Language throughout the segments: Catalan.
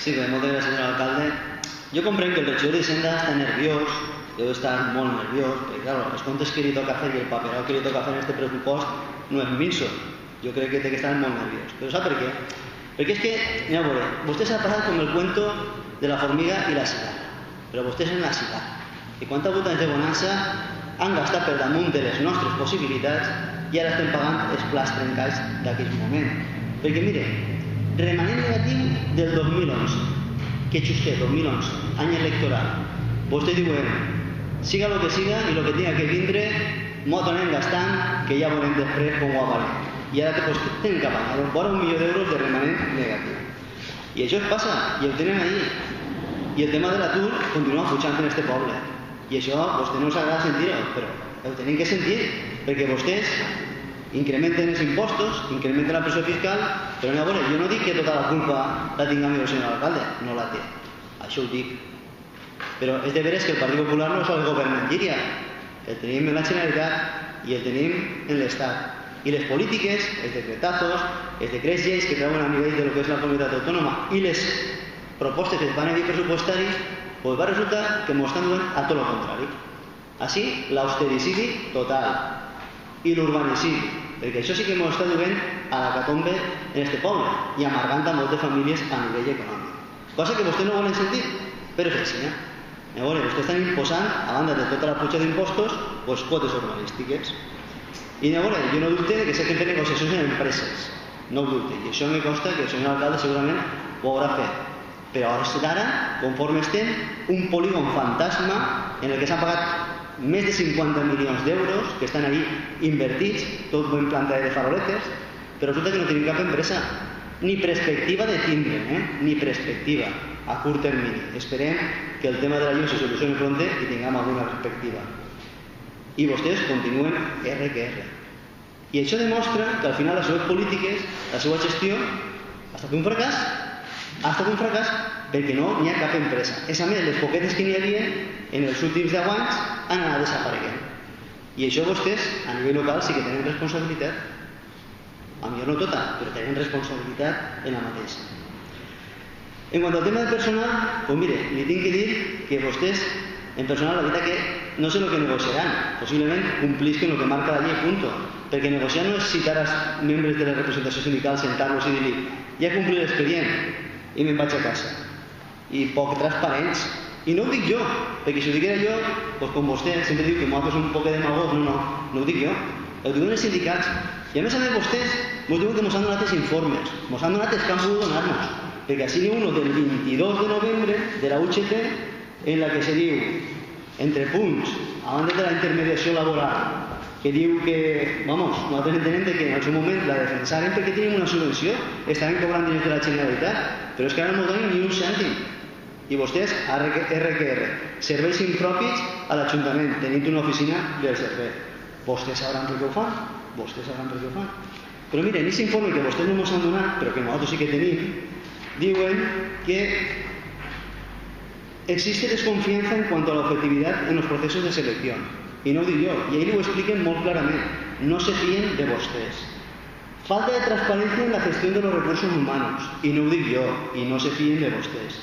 Sí, moltes gràcies, senyor alcalde. Jo comprenc que el regidor d'Hisenda està nerviós, deu estar molt nerviós, perquè, clar, els comptes que li toca fer i el paperó que li toca fer en este pressupost no és minso. Jo crec que té que estar molt nerviós. Però sap per què? Perquè és que, mira, a veure, vostè s'ha passat com el cuento de la formiga i la cigarra, però vostè és una cigarra. I quan ha hagut anys de bonança han gastat per damunt de les nostres possibilitats i ara estem pagant els plats trencats d'aquell moment. Perquè, mire, remanent negatiu del 2011, que xuster, 2011, any electoral, vostès diuen, siga el que siga i el que tinga que vindre, m'ho anem gastant, que ja veurem després com ho avalem. I ara que tenen que pagar vora 1 milió d'euros de remanent negatiu. I això es passa, i ho tenen ahí. I el tema de l'atur continua pujant en este poble. I això a vostè no us agrada sentir-ho, però ho tenen que sentir, perquè vostès incrementen els impostos, incrementen la pressió fiscal, però a veure, jo no dic que tota la culpa la tinga el senyor alcalde, no la té, això ho dic. Però és de veres que el Partit Popular no és el govern en Llíria, el tenim en la Generalitat i el tenim en l'Estat. I les polítiques, els decretazos, els decrets lleis que treuen a nivell de lo que és la comunitat autònoma i les propostes que es van a dir pressupostaris, pues va resultar que ens estan donant a tot el contrari. Així, l'austericidi total i l'urbanicidi, perquè això sí que ens està duent a la catombe en este poble i amargant a moltes famílies a nivell econòmic. Cosa que vostès no volen sentir, però és així. Vostès estan imposant, a banda de tota la puja d'impostos, quotes urbanístiques. I jo no dubte que sé que fer negociacions en empreses, no ho dubte, i això me consta que el senyor alcalde segurament ho haurà fet. Però ara, conforme estem, un polígon fantasma en el que s'han pagat més de 50 milions d'euros que estan ahí invertits, tot ben plantat de faroletes, però resulta que no tenim cap empresa, ni perspectiva de tindre, ni perspectiva a curt termini. Esperem que el tema de la llum se solucioni pronte i tinguem alguna perspectiva. I vostès continuen R que R. I això demostra que al final les seves polítiques, la seva gestió, ha estat un fracàs. Ha estat un fracàs perquè no hi ha cap empresa. És a més, les poquetes que n'hi havia en els últims 10 anys han anat desapareguent. I això vostès, a nivell local, sí que tenen responsabilitat. A millor no tota, però tenen responsabilitat en la mateixa. En quant al tema del personal, doncs mire, li tinc que dir que vostès, en personal, la veritat que no sé el que negociaran. Possiblement complisquen el que marca la llei, punto. Perquè negociar no és citar als membres de la representació sindical, sentar-los i dir-li ja he complit l'expedient i me'n vaig a casa. I poc transparents. I no ho dic jo, perquè si ho diguera jo, doncs com vostè sempre diu que nosaltres som un poc demagog, no ho dic jo. Ho diuen els sindicats. I a més vostès ens diuen que ens han donat els informes, ens han donat els que han pogut donar-nos. Perquè així n'hi ha un del 22 de novembre de la UGT en la que se diu, entre punts, abans de la intermediació laboral, que diu que, nosaltres entenem que en el seu moment la defensaren perquè tenim una subvenció, estaven cobrant diners de la Generalitat, però és que ara no donen ni un cèntim. I vostès, RQR, serveis impropis a l'Ajuntament, tenint una oficina del servei. Vostès sabran per què ho fan? Vostès sabran per què ho fan? Però miren, en aquest informe que vostès no ens han donat, però que nosaltres sí que tenim, diuen que existe desconfianza en cuanto a la objetividad en los procesos de selección. Y no ho dic jo, y ahí lo expliquen molt clarament. No se fíen de vostès. Falta de transparencia en la gestión de los recursos humanos. Y no ho dic jo, y no se fíen de vostès.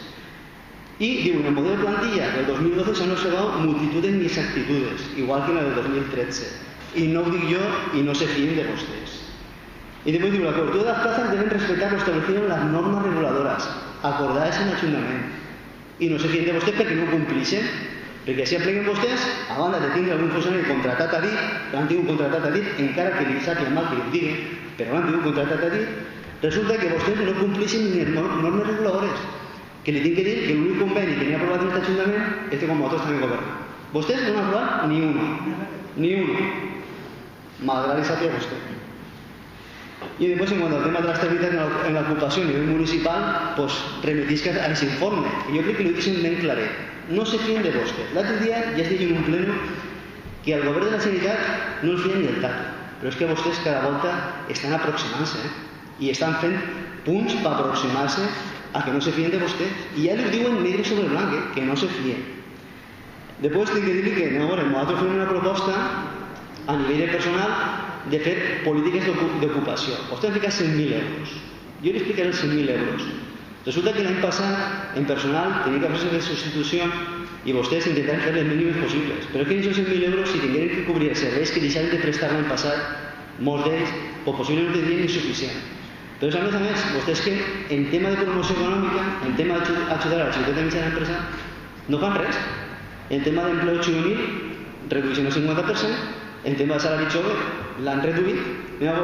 Y digo, en el modelo de plantilla del 2012 se han observado multitud de inexactitudes, igual que en la del 2013. Y no ho dic jo, y no se fíen de vostès. Y después digo, la cobertura de las plazas deben respetar lo establecido en las normas reguladoras, acordadas en el Ayuntament. I no se fien de vostès perquè no ho complixen, perquè si apleguen vostès, a banda de tindre algun funcionari contratat a dit, que han tingut contratat a dit, encara que li sàpiga mal que li digui, però l'han tingut contratat a dit, resulta que vostès no complixen ni les normes reguladores, que li tinc que dir que l'únic conveni que n'hi ha aprovat en aquest Ajuntament és que com nosaltres també governant. Vostès no han aprovat ni uno, malgrat li sàpiga vostè. I després, en quant al tema de l'estabilitat en l'ocupació a nivell municipal, remetisca a aquest informe. I jo crec que ho deixen ben claret. No se fien de vostès. L'altre dia ja es deia en un pleno que al govern de la Generalitat no el fien ni el tato. Però és que vostès cada volta estan aproximant-se i estan fent punts per aproximar-se a que no se fien de vostès. I ja li diuen negre sobre blanc, que no se fien. Després tinc que dir-li que nosaltres fem una proposta a nivell de personal de fer polítiques d'ocupació. Vostè ha ficat 100.000 euros. Jo li explicaré els 100.000 euros. Resulta que l'any passat, en personal, tenia que fer-se de substitució i vostès intentaran fer les mínimes possibles. Però és que aquests 100.000 euros, si tingueren que cobrir els serveis que deixaven de prestar l'any passat, molts d'ells, possiblement no tindrien insuficient. Però a més, vostès que en tema de promoció econòmica, en tema d'ajudar a la ciutat de mitjana empresa, no fan res. En tema d'empleo juvenil, redueixen el 50%, en tema de salari jove, l'han reduït. Mira,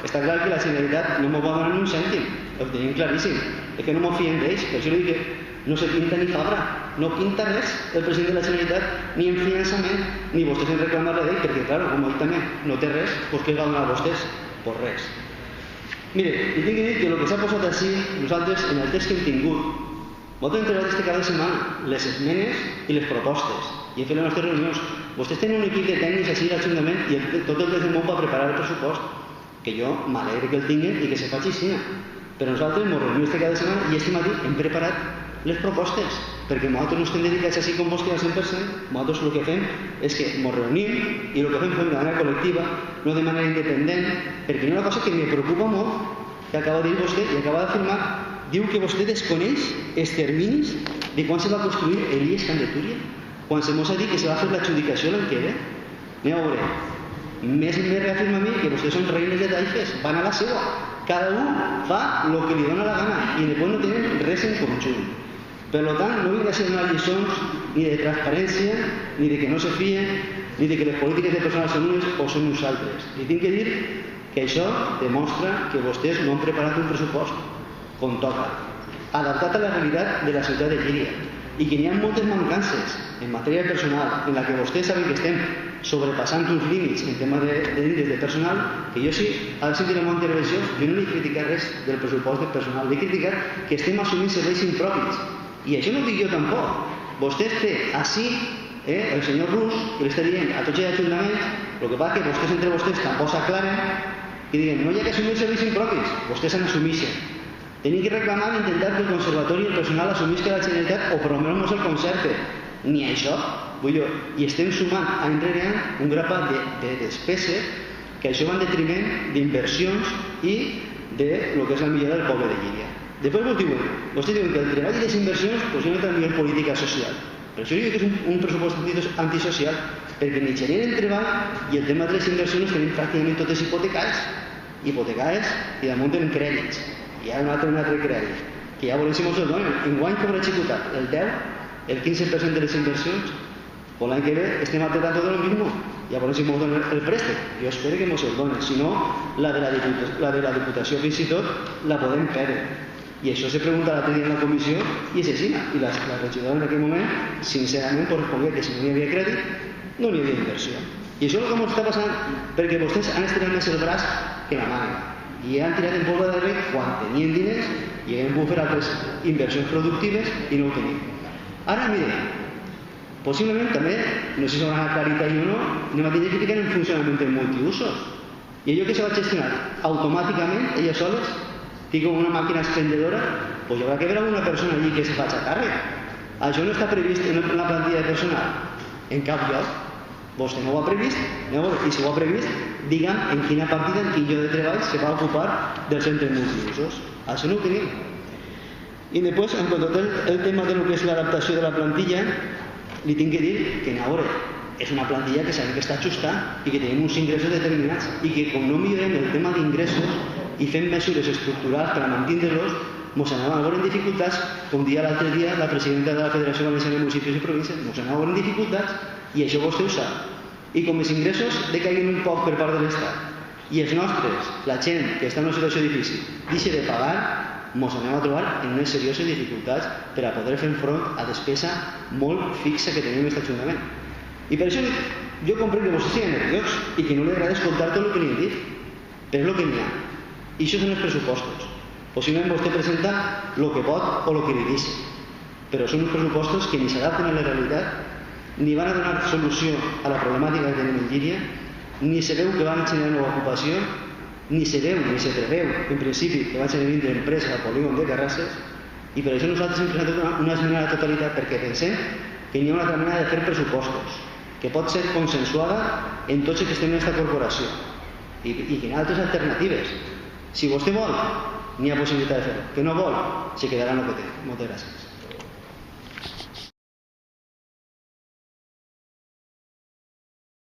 està clar que la Generalitat no m'ho va donar ni un cèntim, ho tenim claríssim. És que no m'ho fien d'ells, per això li dic que no se pinta ni fabra, no pinta res el president de la Generalitat, ni en finançament, ni vostès en reclamar-le d'ell, perquè, clar, com ell també no té res, doncs què va donar a vostès? Pues res. Mire, li tinc que dir que el que s'ha posat així, nosaltres, en el text que hem tingut, nosaltres hem treballat cada setmana les esmenes i les propostes, i hem fet les nostres reunions. Vostès tenen un equip de tècnics així a l'Ajuntament i tot el des del món per preparar el pressupost, que jo m'alegre que el tinguin i que se faci així. Però nosaltres ens reunim cada setmana i este matí hem preparat les propostes, perquè nosaltres no estem dedicats així com vostè al 100%, nosaltres el que fem és que ens reunim i el que fem de manera col·lectiva, no de manera independent, perquè hi ha una cosa que me preocupa molt, que acaba de dir vostè i acaba d'afirmar, diu que vostè desconeix els terminis de quan se va construir l'IES Camp de Túria, quan se mos ha dit que se va fer l'adjudicació l'any que ve. Anem a veure, més reafirma a mi que vostès són reines de taifes, van a la seva, cada un fa el que li dona la gana i després no tenen res en conjunt. Per tant, no vinga a ser donar lliçons ni de transparència, ni de que no se fien, ni de que les polítiques de personal són unes o són uns altres. Li tinc que dir que això demostra que vostès no han preparat un pressupost com toca, adaptat a la realitat de la ciutat de Llíria, i que hi ha moltes mancances en matèria personal, en la que vostès saben que estem sobrepassant uns límits en tema d'índex de personal, que jo sí, ara sentiré una intervenció, jo no li he criticat res del pressupost del personal, li he criticat que estem assumint serveis impropis, i això no ho dic jo tampoc. Vostès té així el senyor Rus, que li està dient a tots els ajuntaments, el que passa que vostès entre vostès tampoc s'aclaren i diuen, no hi ha que assumir serveis impropis, vostès han assumixen. Tenim que reclamar i intentar que el conservatori i el personal assumisca la Generalitat o per almenys no se'l concerte. Ni això, vull jo, i estem sumant any rere any un grapat de despeses que això va en detriment d'inversions i de lo que és la millora del poble de Llíria. Després vostès diuen que el treball i les inversions posiblement és la millor política social. Per això dic que és un pressupost antisocial, perquè ni generen treball i el tema de les inversions tenim pràcticament totes hipotecades i damunt tenen crèdits. I ara un altre crèdit, que ja veurem si mos el donen. Enguany cobra executat el 10, el 15% de les inversions, o l'any que ve estem apretant tot el mismo. Ja veurem si mos donen el préstec. Jo espero que mos el donen, si no, la de la Diputació fins i tot la podem perdre. I això se pregunta l'altre dia en la comissió i és així. I la regidora en aquell moment, sincerament, respongué que si no hi havia crèdit, no hi havia inversió. I això és el que ens està passant, perquè vostès han estirat més el braç que la màniga. I han tirat en polvo de darrere quan tenien diners i hem pogut fer altres inversions productives i no ho tenim. Ara, mire, possiblement també, no sé si s'haurà aclarit ahir o no, anem a tenir que ficar en funcionament de multiusos. I allò que se va gestionar automàticament, elles soles, com una màquina expendedora, doncs hi haurà que veure alguna persona allí que se faci a càrrec. Això no està previst en la plantilla de personal, en cap lloc. Vostè no ho ha previst, i si ho ha previst, digue'm en quina partida, en quin lloc de treball se va ocupar dels centres multiusos. Això no ho tenim. I després, en quant al tema de lo que és l'adaptació de la plantilla, li tinc que dir que és una plantilla que sabem que està ajustada i que tenim uns ingressos determinats i que com no millorem el tema d'ingressos i fem mesures estructurals per a mantindre-los, ens anem a veure en dificultats, com dia l'altre dia la presidenta de la Federació Valenciana de Municipis i Províncies, ens anem a veure en dificultats i això vostè ho sap. I com els ingressos decaiguen un poc per part de l'Estat i els nostres, la gent que està en una situació difícil, deixa de pagar, ens anem a trobar en unes serioses dificultats per a poder fer front a despesa molt fixa que tenim en aquest Ajuntament. I per això jo comprenc que vostè estigui nerviós i que no li agrada escoltar tot el que li hem dit, però és el que n'hi ha. I això són els pressupostos. Possiblement vostè presenta el que pot o el que li deixa, però són uns pressupostos que ni s'adapten a la realitat, ni van a donar solució a la problemàtica que tenim en Llíria, ni se veu que van generar nova ocupació, ni se veu, ni se preveu, en principi, que van generar vindre empreses al polígon de Carrasses, i per això nosaltres hem presentat una esmena a la totalitat, perquè pensem que hi ha una altra manera de fer pressupostos, que pot ser consensuada en tots els que estem en aquesta corporació, i que hi ha altres alternatives. Si vostè vol n'hi ha possibilitat de fer-ho. Que no vol, se quedarà en el que té. Moltes gràcies.